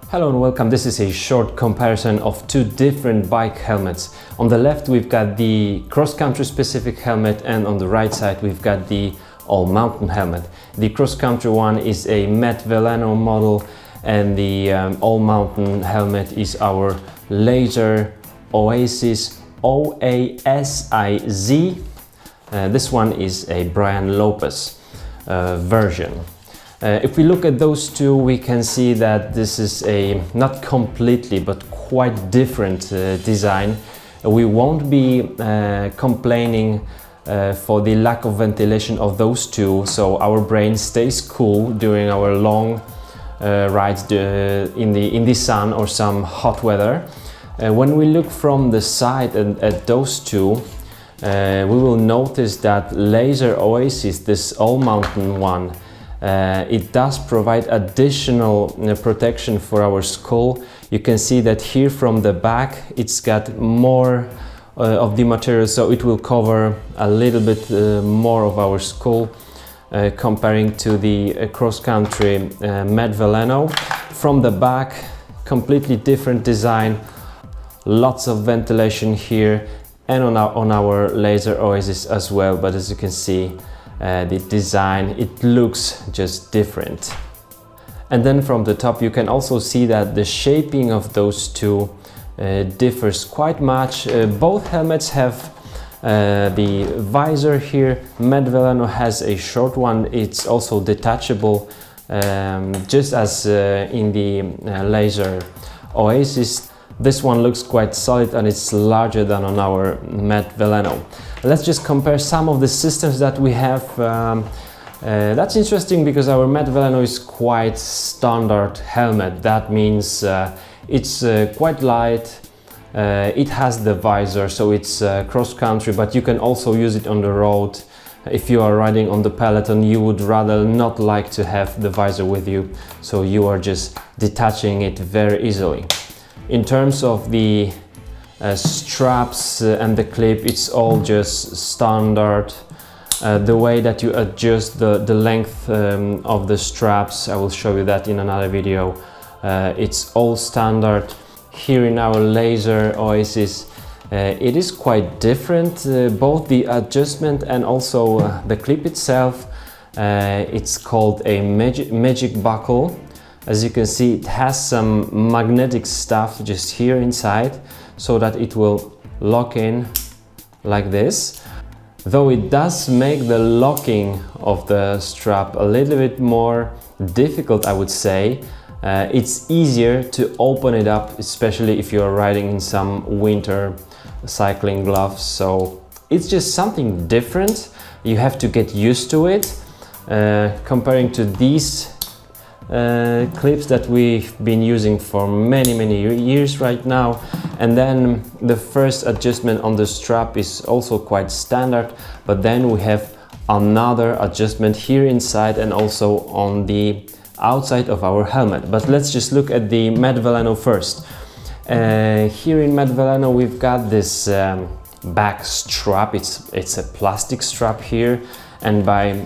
Hello and welcome. This is a short comparison of two different bike helmets. On the left we've got the cross-country specific helmet, and on the right side we've got the all-mountain helmet. The cross-country one is a matte Veleno model, and the all-mountain helmet is our Lazer Oasiz Oasiz. This one is a Brian Lopes version. If we look at those two, we can see that this is a not completely but quite different design. We won't be complaining for the lack of ventilation of those two, so our brain stays cool during our long rides in the sun or some hot weather. When we look from the side at those two, we will notice that Lazer Oasiz, this all-mountain one, it does provide additional protection for our skull. You can see that here from the back it's got more of the material, so it will cover a little bit more of our skull comparing to the cross-country matte Veleno. From the back, completely different design, lots of ventilation here, and on our Lazer Oasiz as well, but as you can see, the design, it looks just different. And then from the top you can also see that the shaping of those two differs quite much. Both helmets have the visor here. Matte Veleno has a short one, it's also detachable, just as in the Lazer Oasiz. This one looks quite solid and it's larger than on our matte Veleno. Let's just compare some of the systems that we have. That's interesting because our matte Veleno is quite standard helmet. That means it's quite light. It has the visor, so it's cross-country, but you can also use it on the road. If you are riding on the peloton, you would rather not like to have the visor with you, so you are just detaching it very easily. In terms of the straps and the clip, it's all just standard. The way that you adjust the length of the straps, I will show you that in another video. It's all standard. Here in our Lazer Oasiz, it is quite different, both the adjustment and also the clip itself. It's called a magic buckle. As you can see, it has some magnetic stuff just here inside, so that it will lock in like this. Though it does make the locking of the strap a little bit more difficult, I would say. It's easier to open it up, especially if you're riding in some winter cycling gloves. So it's just something different. You have to get used to it. Comparing to these clips that we've been using for many years right now, and then the first adjustment on the strap is also quite standard, but then we have another adjustment here inside and also on the outside of our helmet. But let's just look at the matte Veleno first. Here in matte Veleno we've got this back strap. It's a plastic strap here, and by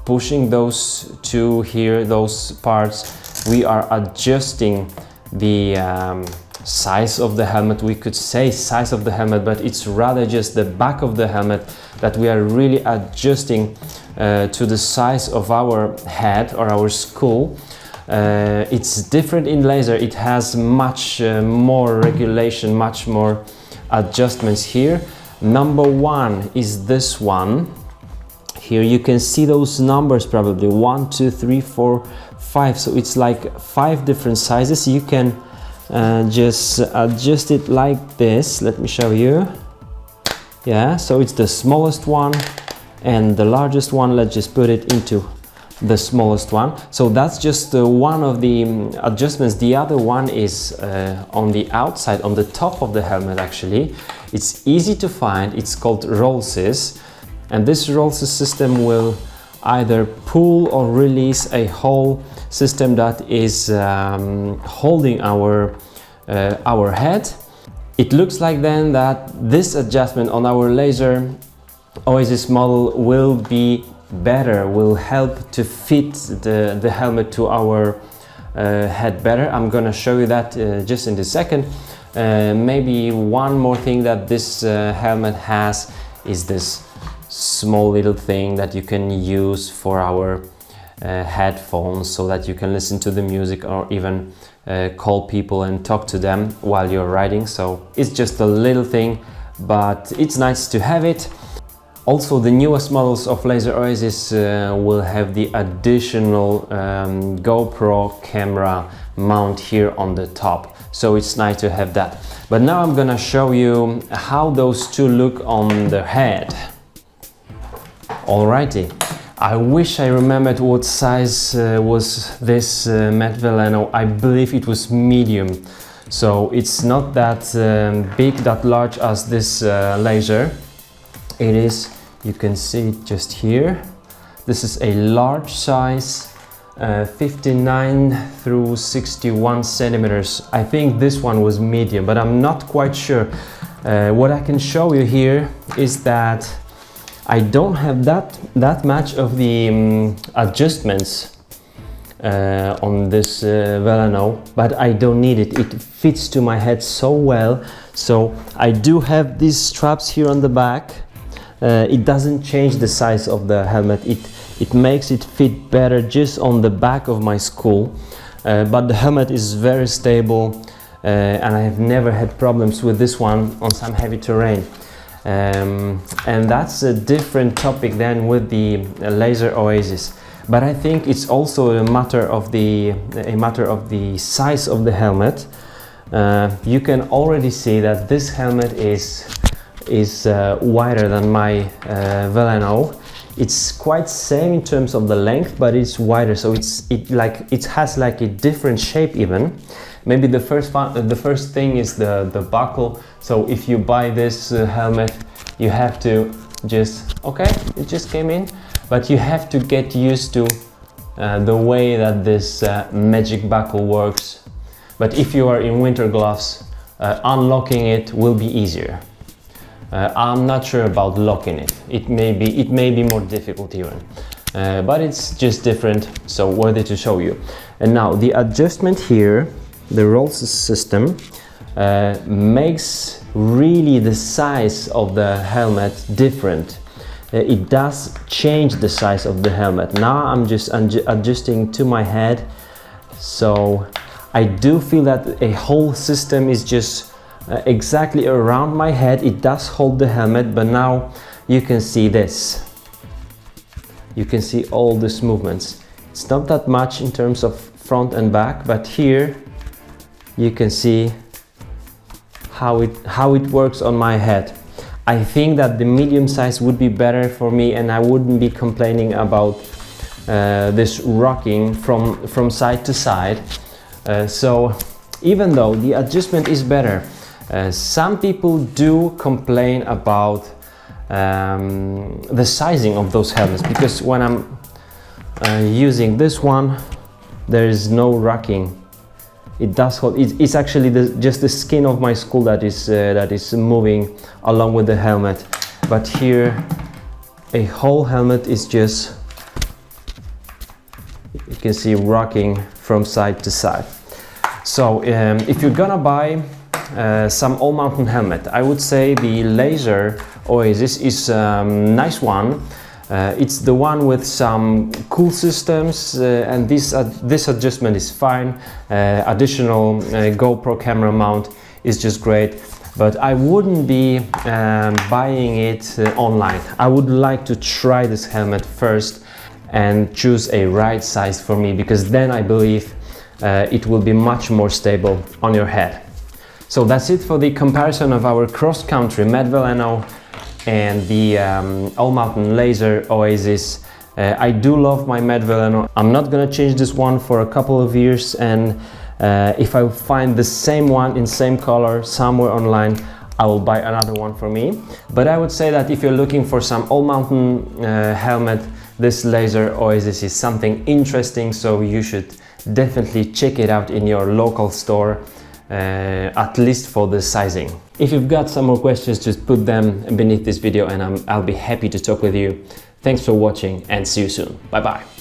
pushing those two here, those parts, we are adjusting the size of the helmet. We could say size of the helmet, but it's rather just the back of the helmet that we are really adjusting to the size of our head or our skull. It's different in Lazer. It has much more regulation, much more adjustments here. Number one is this one. Here you can see those numbers, probably 1, 2, 3, 4, 5. So it's like 5 different sizes. You can just adjust it like this. Let me show you. Yeah, so it's the smallest one and the largest one. Let's just put it into the smallest one. So that's just one of the adjustments. The other one is on the outside, on the top of the helmet actually. It's easy to find. It's called Oasiz. And this Oasiz system will either pull or release a whole system that is holding our head. It looks like then that this adjustment on our Lazer Oasiz model will be better, will help to fit the helmet to our head better. I'm gonna show you that just in a second. Maybe one more thing that this helmet has is this small little thing that you can use for our headphones, so that you can listen to the music or even call people and talk to them while you're riding. So it's just a little thing, but it's nice to have it. Also, the newest models of Lazer Oasiz will have the additional GoPro camera mount here on the top, so it's nice to have that. But now I'm gonna show you how those two look on the head. Alrighty, I wish I remembered what size was this matte Veleno. I believe it was medium, so it's not that big, that large as this Lazer. It is, you can see it just here. This is a large size, 59 through 61 centimeters. I think this one was medium, but I'm not quite sure. What I can show you here is that I don't have that much of the adjustments on this Veleno, but I don't need it. It fits to my head so well. So I do have these straps here on the back. It doesn't change the size of the helmet. It makes it fit better just on the back of my skull. But the helmet is very stable, and I have never had problems with this one on some heavy terrain. And that's a different topic than with the Lazer Oasiz. But I think it's also a matter of the size of the helmet. You can already see that this helmet is wider than my Veleno. It's quite same in terms of the length, but it's wider, so it has like a different shape even. Maybe the first thing is the buckle. So if you buy this helmet, you have to just, okay, it just came in, but you have to get used to the way that this magic buckle works. But if you are in winter gloves, unlocking it will be easier. I'm not sure about locking it. It may be more difficult even, but it's just different, so worthy to show you. And now the adjustment here, the roll system, makes really the size of the helmet different. It does change the size of the helmet. Now I'm just adjusting to my head, so I do feel that a whole system is just exactly around my head. It does hold the helmet, but now you can see this. You can see all these movements. It's not that much in terms of front and back, but here you can see how it works on my head. I think that the medium size would be better for me, and I wouldn't be complaining about this rocking from side to side. So even though the adjustment is better, some people do complain about the sizing of those helmets, because when I'm using this one, there is no rocking. It does hold. It's actually just the skin of my skull that is moving along with the helmet. But here, a whole helmet is just, you can see, rocking from side to side. So if you're gonna buy some all-mountain helmet, I would say the Lazer Oasiz is a nice one. It's the one with some cool systems, and this adjustment is fine. Additional GoPro camera mount is just great, but I wouldn't be buying it online. I would like to try this helmet first and choose a right size for me, because then I believe it will be much more stable on your head. So that's it for the comparison of our cross-country matte Veleno and the all-mountain Lazer Oasiz. I do love my matte Veleno. I'm not gonna change this one for a couple of years, and if I find the same one in same color somewhere online, I will buy another one for me. But I would say that if you're looking for some all-mountain helmet, this Lazer Oasiz is something interesting, so you should definitely check it out in your local store. At least for the sizing. If you've got some more questions, just put them beneath this video and I'll be happy to talk with you. Thanks for watching and see you soon. Bye bye.